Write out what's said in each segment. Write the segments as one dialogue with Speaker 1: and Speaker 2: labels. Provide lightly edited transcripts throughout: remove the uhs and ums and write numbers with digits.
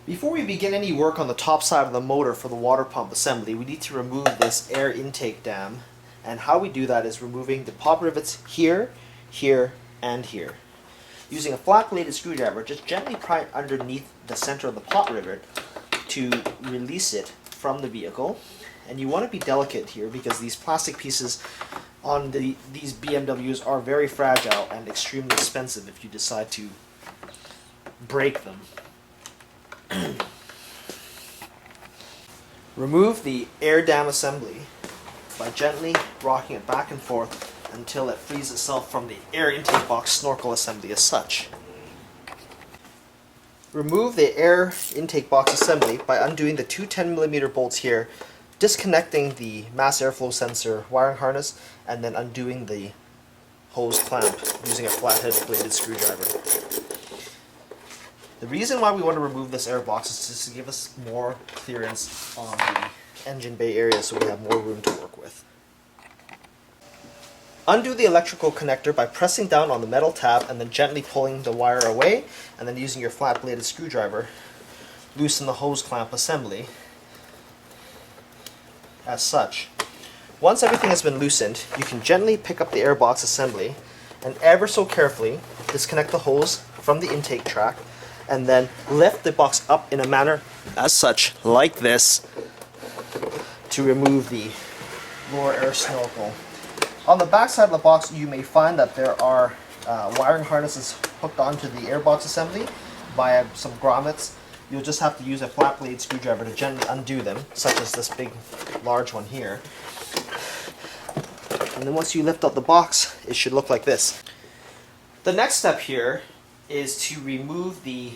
Speaker 1: Before we begin any work on the top side of the motor for the water pump assembly, we need to remove this air intake dam. And how we do that is removing the pop rivets here, here, and here. Using a flat bladed screwdriver, just gently pry it underneath the center of the pop rivet to release it from the vehicle. And you want to be delicate here because these plastic pieces on these BMWs are very fragile and extremely expensive if you decide to break them. Remove the air dam assembly by gently rocking it back and forth until it frees itself from the air intake box snorkel assembly as such. Remove the air intake box assembly by undoing the two 10mm bolts here, disconnecting the mass airflow sensor wiring harness, and then undoing the hose clamp using a flathead bladed screwdriver. The reason why we want to remove this air box is just to give us more clearance on the engine bay area so we have more room to work with. Undo the electrical connector by pressing down on the metal tab and then gently pulling the wire away, and then using your flat bladed screwdriver, loosen the hose clamp assembly as such. Once everything has been loosened, you can gently pick up the air box assembly and ever so carefully disconnect the hose from the intake track and then lift the box up in a manner as such, like this, to remove the lower air snorkel. On the back side of the box, you may find that there are wiring harnesses hooked onto the airbox assembly via some grommets. You'll just have to use a flat blade screwdriver to gently undo them, such as this big, large one here. And then once you lift up the box, it should look like this. The next step here is to remove the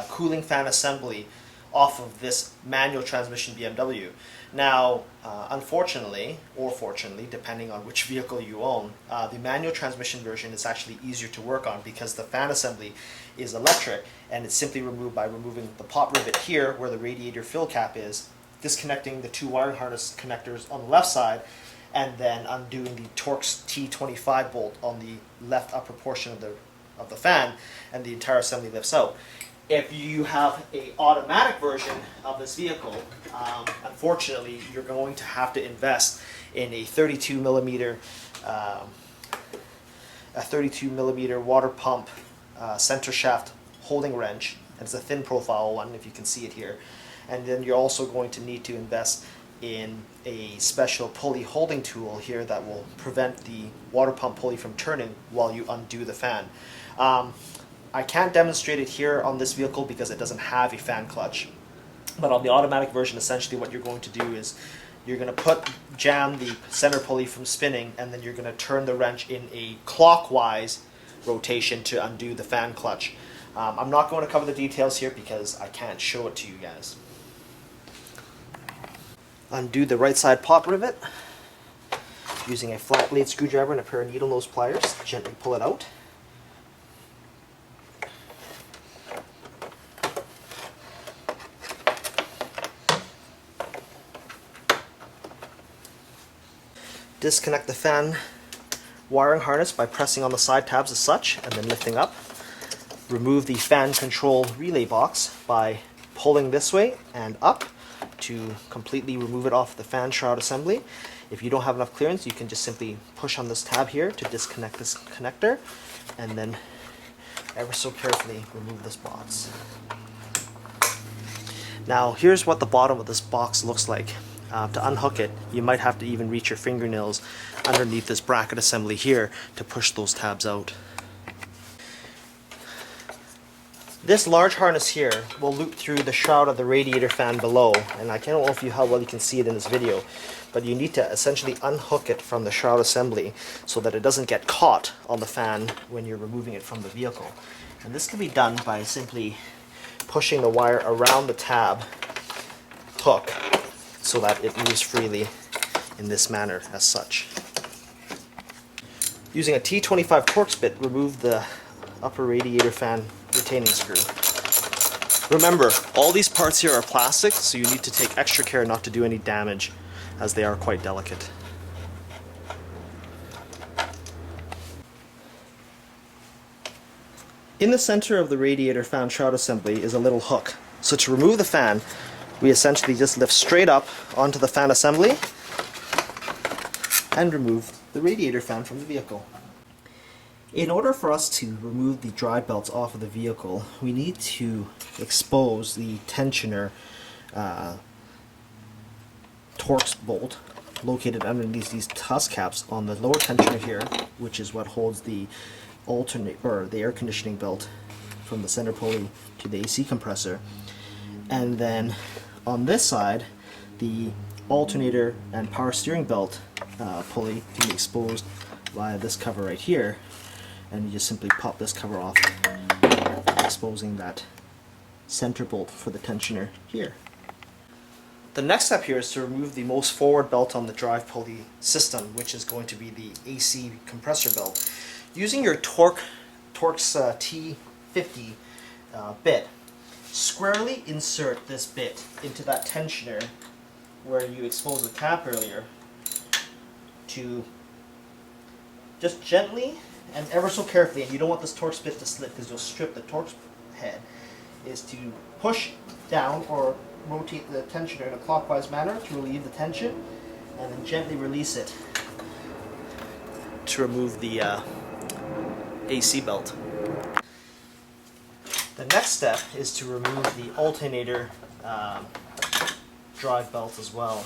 Speaker 1: cooling fan assembly off of this manual transmission BMW. Now, unfortunately, or fortunately, depending on which vehicle you own, the manual transmission version is actually easier to work on because the fan assembly is electric, and it's simply removed by removing the pop rivet here where the radiator fill cap is, disconnecting the two wiring harness connectors on the left side, and then undoing the Torx T25 bolt on the left upper portion of the fan, and the entire assembly lifts out. If you have an automatic version of this vehicle, unfortunately, you're going to have to invest in a 32mm water pump center shaft holding wrench. And it's a thin profile one, if you can see it here. And then you're also going to need to invest in a special pulley holding tool here that will prevent the water pump pulley from turning while you undo the fan. I can't demonstrate it here on this vehicle because it doesn't have a fan clutch. But on the automatic version, essentially what you're going to do is you're going to jam the center pulley from spinning, and then you're going to turn the wrench in a clockwise rotation to undo the fan clutch. I'm not going to cover the details here because I can't show it to you guys. Undo the right side pop rivet using a flat blade screwdriver and a pair of needle nose pliers. Gently pull it out. Disconnect the fan wiring harness by pressing on the side tabs as such and then lifting up. Remove the fan control relay box by pulling this way and up to completely remove it off the fan shroud assembly. If you don't have enough clearance, you can just simply push on this tab here to disconnect this connector and then ever so carefully remove this box. Now here's what the bottom of this box looks like. To unhook it, you might have to even reach your fingernails underneath this bracket assembly here to push those tabs out. This large harness here will loop through the shroud of the radiator fan below, and I don't know how well you can see it in this video, but you need to essentially unhook it from the shroud assembly so that it doesn't get caught on the fan when you're removing it from the vehicle. And this can be done by simply pushing the wire around the tab hook so that it moves freely in this manner as such. Using a T25 Torx bit, remove the upper radiator fan retaining screw. Remember, all these parts here are plastic, so you need to take extra care not to do any damage as they are quite delicate. In the center of the radiator fan shroud assembly is a little hook. So to remove the fan, we essentially just lift straight up onto the fan assembly and remove the radiator fan from the vehicle. In order for us to remove the drive belts off of the vehicle, we need to expose the tensioner Torx bolt located underneath these tusk caps on the lower tensioner here, which is what holds the the air conditioning belt from the center pulley to the AC compressor. And then on this side, the alternator and power steering belt pulley can be exposed via this cover right here, and you just simply pop this cover off, exposing that center bolt for the tensioner here. The next step here is to remove the most forward belt on the drive pulley system, which is going to be the AC compressor belt. Using your Torx T50 bit, squarely insert this bit into that tensioner where you exposed the cap earlier, to just gently and ever so carefully, and you don't want this Torx bit to slip because you'll strip the Torx head, is to push down or rotate the tensioner in a clockwise manner to relieve the tension, and then gently release it to remove the AC belt. The next step is to remove the alternator drive belt as well.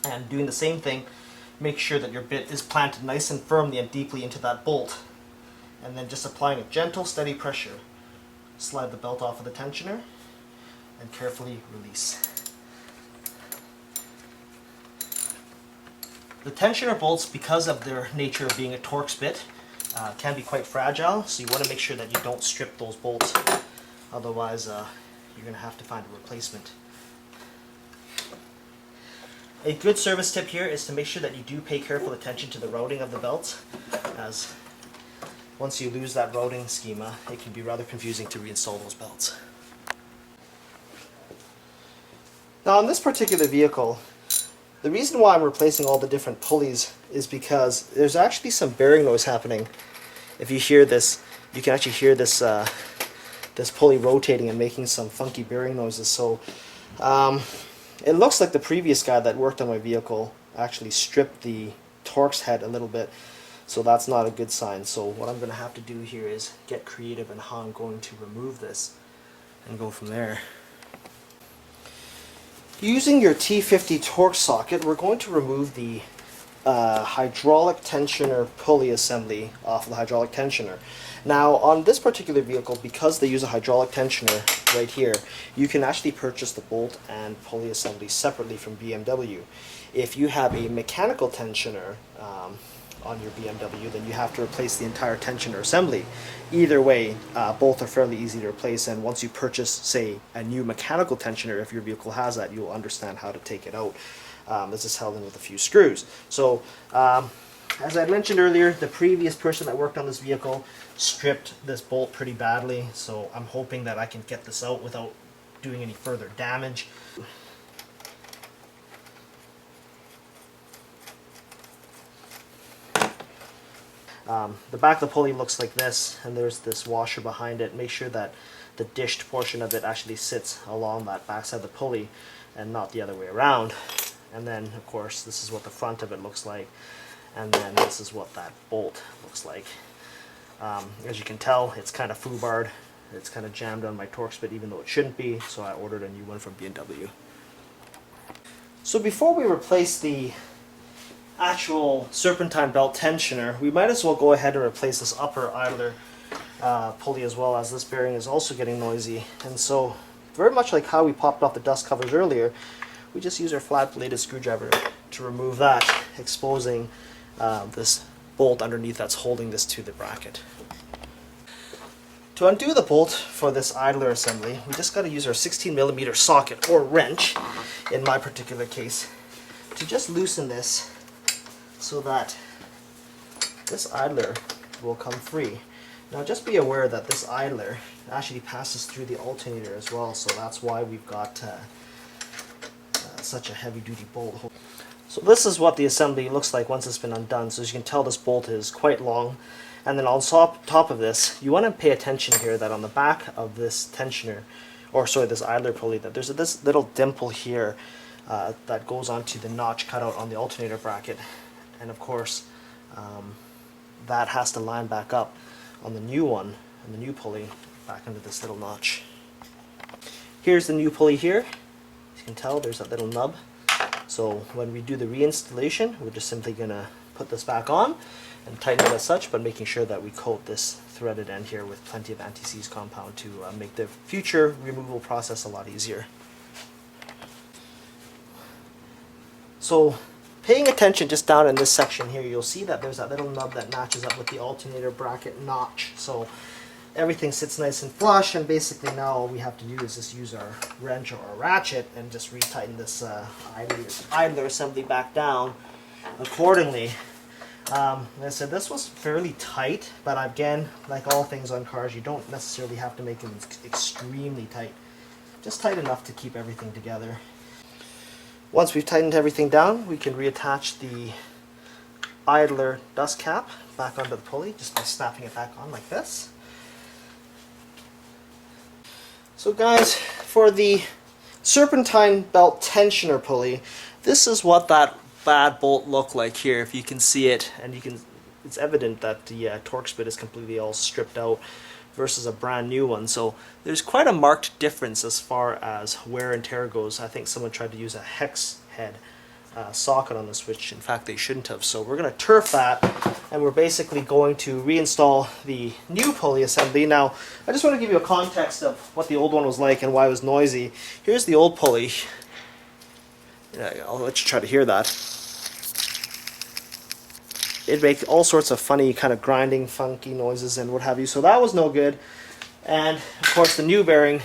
Speaker 1: And doing the same thing, make sure that your bit is planted nice and firmly and deeply into that bolt. And then just applying a gentle, steady pressure, slide the belt off of the tensioner and carefully release. The tensioner bolts, because of their nature of being a Torx bit, can be quite fragile, so you want to make sure that you don't strip those bolts, otherwise you're going to have to find a replacement. A good service tip here is to make sure that you do pay careful attention to the routing of the belts, as once you lose that routing schema, it can be rather confusing to reinstall those belts. Now on this particular vehicle, the reason why I'm replacing all the different pulleys is because there's actually some bearing noise happening. If you hear this, you can actually hear this this pulley rotating and making some funky bearing noises. So it looks like the previous guy that worked on my vehicle actually stripped the Torx head a little bit, so that's not a good sign. So what I'm going to have to do here is get creative in how I'm going to remove this and go from there. Using your T50 Torx socket, we're going to remove the hydraulic tensioner pulley assembly off of the hydraulic tensioner. Now on this particular vehicle, because they use a hydraulic tensioner right here, you can actually purchase the bolt and pulley assembly separately from BMW. If you have a mechanical tensioner on your BMW, then you have to replace the entire tensioner assembly. Either way, both are fairly easy to replace, and once you purchase, say, a new mechanical tensioner, if your vehicle has that, you'll understand how to take it out. This is held in with a few screws. So, as I mentioned earlier, the previous person that worked on this vehicle stripped this bolt pretty badly, so I'm hoping that I can get this out without doing any further damage. The back of the pulley looks like this, and there's this washer behind it. Make sure that the dished portion of it actually sits along that back side of the pulley and not the other way around. And then, of course, this is what the front of it looks like, and then this is what that bolt looks like. As you can tell, it's kind of foobarred. It's kind of jammed on my Torx bit, even though it shouldn't be, so I ordered a new one from BMW. So before we replace the actual serpentine belt tensioner, we might as well go ahead and replace this upper idler pulley as well, as this bearing is also getting noisy. And so, very much like how we popped off the dust covers earlier, we just use our flat bladed screwdriver to remove that, exposing this bolt underneath that's holding this to the bracket. To undo the bolt for this idler assembly, we just got to use our 16mm socket, or wrench in my particular case, to just loosen this so that this idler will come free. Now just be aware that this idler actually passes through the alternator as well, so that's why we've got such a heavy duty bolt. So this is what the assembly looks like once it's been undone. So as you can tell, this bolt is quite long. And then on top of this, you want to pay attention here that on the back of this tensioner, or sorry, this idler pulley, that there's this little dimple here that goes onto the notch cutout on the alternator bracket, and of course that has to line back up on the new one, and the new pulley back into this little notch. Here's the new pulley here. As you can tell, there's that little nub. So when we do the reinstallation, we're just simply going to put this back on and tighten it as such, but making sure that we coat this threaded end here with plenty of anti-seize compound to make the future removal process a lot easier. So paying attention just down in this section here, you'll see that there's that little nub that matches up with the alternator bracket notch. So everything sits nice and flush, and basically now all we have to do is just use our wrench or our ratchet and just retighten this idler assembly back down accordingly. Like I said, this was fairly tight, but again, like all things on cars, you don't necessarily have to make them extremely tight. Just tight enough to keep everything together. Once we've tightened everything down, we can reattach the idler dust cap back onto the pulley just by snapping it back on like this. So guys, for the serpentine belt tensioner pulley, this is what that bad bolt looked like here. If you can see it, and it's evident that the Torx bit is completely all stripped out versus a brand new one. So there's quite a marked difference as far as wear and tear goes. I think someone tried to use a hex head socket on this, which in fact they shouldn't have. So we're going to turf that, and we're basically going to reinstall the new pulley assembly. Now, I just want to give you a context of what the old one was like and why it was noisy. Here's the old pulley. I'll let you try to hear that. It'd make all sorts of funny kind of grinding, funky noises and what have you, so that was no good. And of course the new bearing,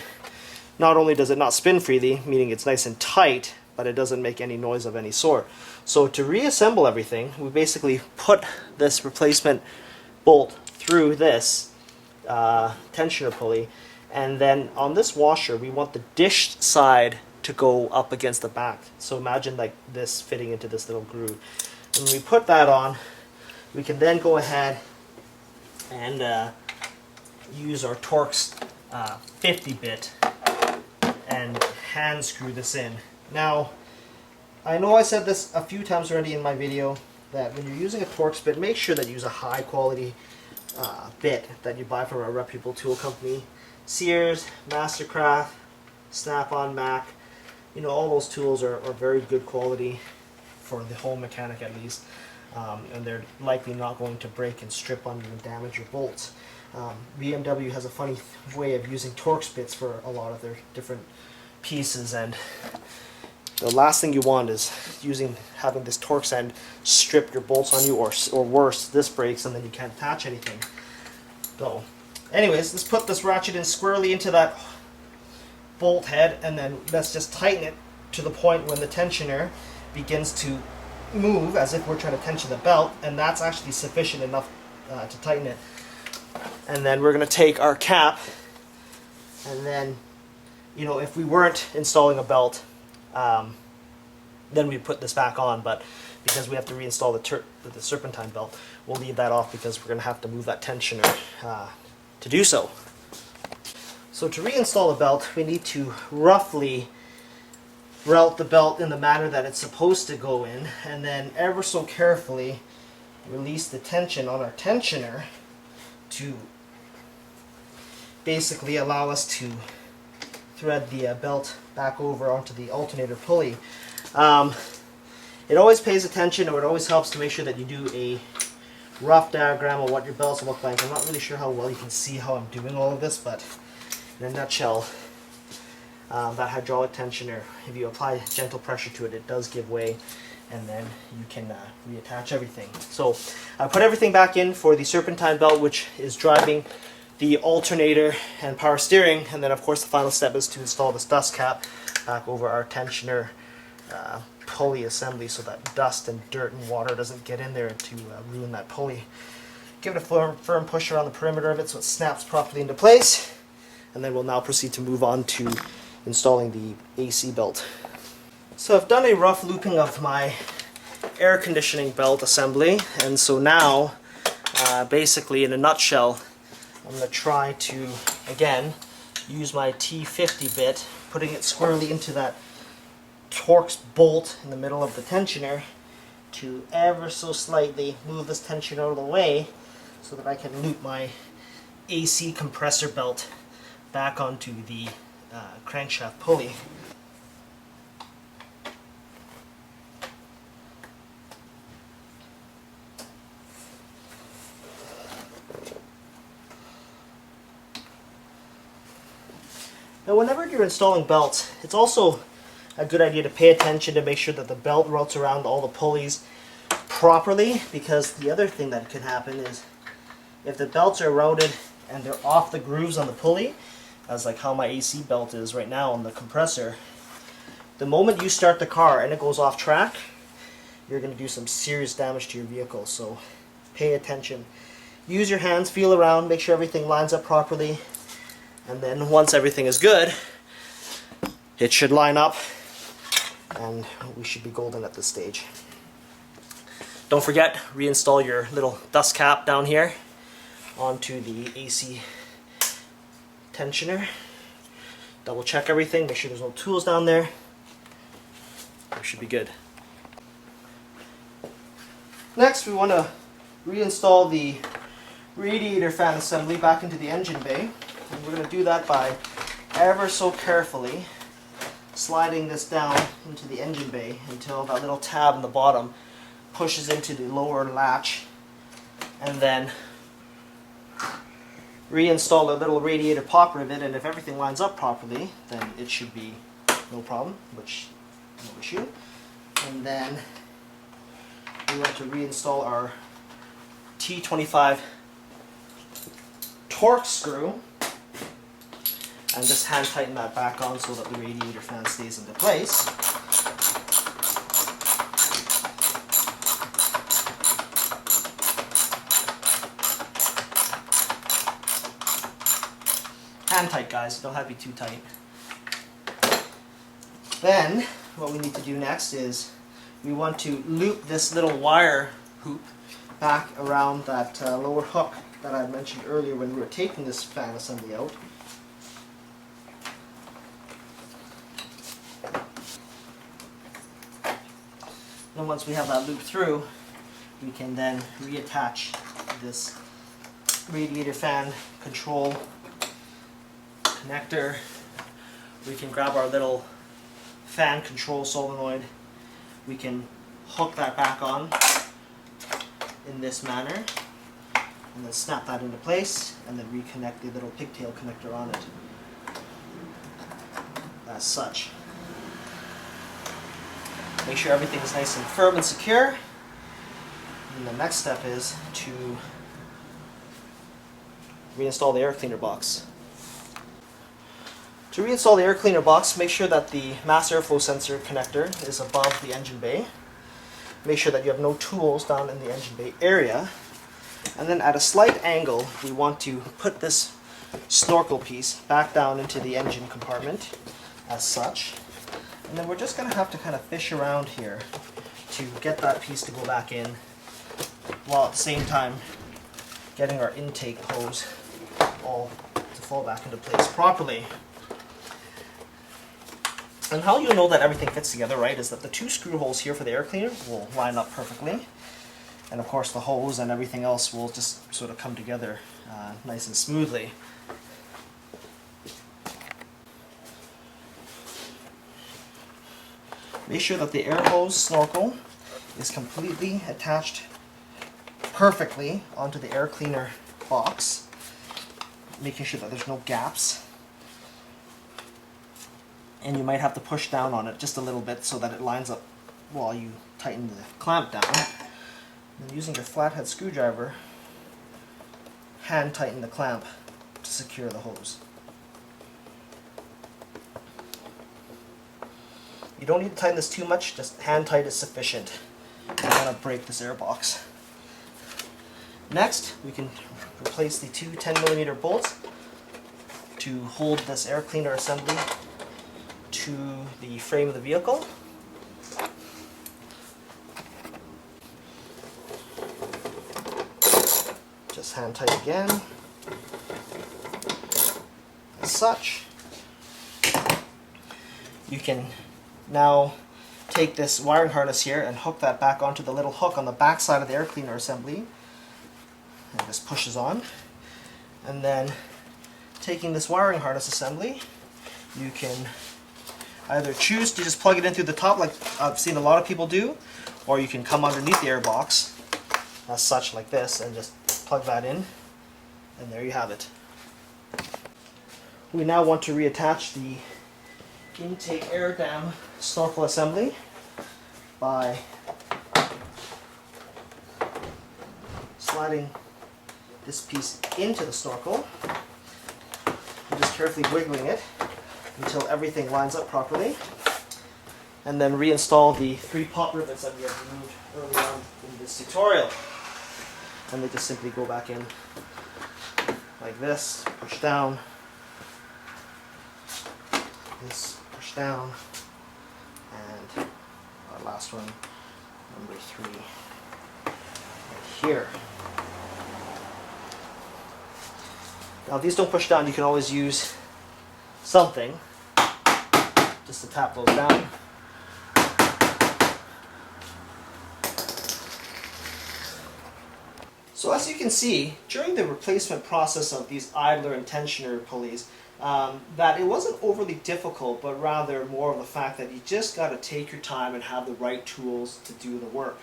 Speaker 1: not only does it not spin freely, meaning it's nice and tight, but it doesn't make any noise of any sort. So to reassemble everything, we basically put this replacement bolt through this tensioner pulley, and then on this washer we want the dish side to go up against the back. So imagine like this fitting into this little groove. And when we put that on, we can then go ahead and use our Torx 50-bit and hand screw this in. Now, I know I said this a few times already in my video, that when you're using a Torx bit, make sure that you use a high quality bit that you buy from a reputable tool company. Sears, Mastercraft, Snap-on, Mac, you know, all those tools are very good quality for the home mechanic at least. And they're likely not going to break and strip on you and damage your bolts. BMW has a funny way of using Torx bits for a lot of their different pieces, and the last thing you want is having this Torx end strip your bolts on you, or worse, this breaks and then you can't attach anything. So anyways, let's put this ratchet in squarely into that bolt head, and then let's just tighten it to the point when the tensioner begins to move as if we're trying to tension the belt, and that's actually sufficient enough to tighten it. And then we're going to take our cap, and then, you know, if we weren't installing a belt, then we put this back on, but because we have to reinstall the serpentine belt, we'll leave that off because we're going to have to move that tensioner to do so. So to reinstall the belt, we need to roughly route the belt in the manner that it's supposed to go in, and then ever so carefully release the tension on our tensioner to basically allow us to thread the belt back over onto the alternator pulley. It always pays attention, or it always helps to make sure that you do a rough diagram of what your belts look like. I'm not really sure how well you can see how I'm doing all of this, but in a nutshell, that hydraulic tensioner, if you apply gentle pressure to it, it does give way, and then you can reattach everything. So I put everything back in for the serpentine belt, which is driving the alternator and power steering, and then of course the final step is to install this dust cap back over our tensioner pulley assembly so that dust and dirt and water doesn't get in there to ruin that pulley. Give it a firm push around the perimeter of it so it snaps properly into place, and then we'll now proceed to move on to installing the AC belt. So I've done a rough looping of my air conditioning belt assembly, and so now basically in a nutshell I'm going to try to again use my T50 bit, putting it squarely into that Torx bolt in the middle of the tensioner to ever so slightly move this tensioner out of the way so that I can loop my AC compressor belt back onto the crankshaft pulley. Now whenever you're installing belts, it's also a good idea to pay attention to make sure that the belt routes around all the pulleys properly, because the other thing that could happen is if the belts are routed and they're off the grooves on the pulley, as like how my AC belt is right now on the compressor, the moment you start the car and it goes off track, you're going to do some serious damage to your vehicle. So pay attention. Use your hands, feel around, make sure everything lines up properly. And then once everything is good, it should line up and we should be golden at this stage. Don't forget, reinstall your little dust cap down here onto the AC tensioner. Double check everything, make sure there's no tools down there. We should be good. Next, we want to reinstall the radiator fan assembly back into the engine bay. And we're going to do that by ever so carefully sliding this down into the engine bay until that little tab in the bottom pushes into the lower latch, and then reinstall a little radiator pop rivet, and if everything lines up properly, then it should be no problem, which no issue. And then we want to reinstall our T25 Torx screw and just hand tighten that back on so that the radiator fan stays into place. Hand tight, guys, don't have to be too tight. Then what we need to do next is we want to loop this little wire hoop back around that lower hook that I mentioned earlier when we were taking this fan assembly out. And once we have that loop through, we can then reattach this radiator fan control connector. We can grab our little fan control solenoid. We can hook that back on in this manner and then snap that into place and then reconnect the little pigtail connector on it as such. Make sure everything is nice and firm and secure. And the next step is to reinstall the air cleaner box. To reinstall the air cleaner box, make sure that the mass airflow sensor connector is above the engine bay. Make sure that you have no tools down in the engine bay area. And then at a slight angle, we want to put this snorkel piece back down into the engine compartment as such. And then we're just going to have to kind of fish around here to get that piece to go back in, while at the same time getting our intake hose all to fall back into place properly. And how you'll know that everything fits together right is that the two screw holes here for the air cleaner will line up perfectly. And of course the hose and everything else will just sort of come together nice and smoothly. Make sure that the air hose snorkel is completely attached perfectly onto the air cleaner box, making sure that there's no gaps. And you might have to push down on it just a little bit so that it lines up while you tighten the clamp down. And using your flathead screwdriver, hand tighten the clamp to secure the hose. You don't need to tighten this too much, just hand tight is sufficient. You don't want to break this air box. Next, we can replace the two 10mm bolts to hold this air cleaner assembly to the frame of the vehicle. Just hand tight again. as such. You can now take this wiring harness here and hook that back onto the little hook on the back side of the air cleaner assembly. And this pushes on. And then taking this wiring harness assembly, you can either choose to just plug it in through the top like I've seen a lot of people do, or you can come underneath the air box as such like this and just plug that in, and there you have it. We now want to reattach the intake air dam snorkel assembly by sliding this piece into the snorkel and just carefully wiggling it until everything lines up properly, and then reinstall the 3 pop rivets that we have removed earlier on in this tutorial. And they just simply go back in like this, push down, this, push down, and our last one, number 3, right here. Now if these don't push down, you can always use something just to tap those down. So as you can see, during the replacement process of these idler and tensioner pulleys, that it wasn't overly difficult, but rather more of the fact that you just got to take your time and have the right tools to do the work.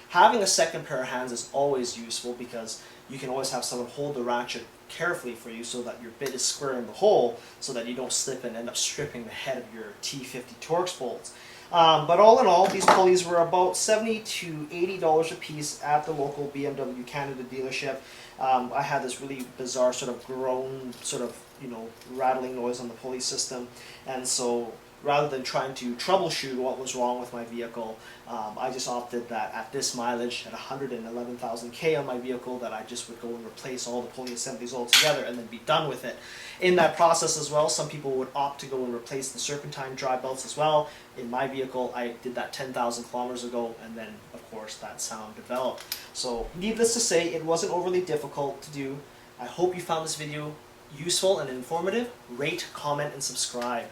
Speaker 1: Having a second pair of hands is always useful because you can always have someone hold the ratchet carefully for you so that your bit is square in the hole, so that you don't slip and end up stripping the head of your T50 Torx bolts. But all in all, these pulleys were about $70 to $80 a piece at the local BMW Canada dealership. I had this really bizarre sort of groan, sort of, rattling noise on the pulley system, and so rather than trying to troubleshoot what was wrong with my vehicle, I just opted that at this mileage, at 111,000 K on my vehicle, that I just would go and replace all the pulley assemblies altogether and then be done with it. In that process as well, some people would opt to go and replace the serpentine drive belts as well. In my vehicle, I did that 10,000 kilometers ago, and then of course that sound developed. So needless to say, it wasn't overly difficult to do. I hope you found this video useful and informative. Rate, comment, and subscribe.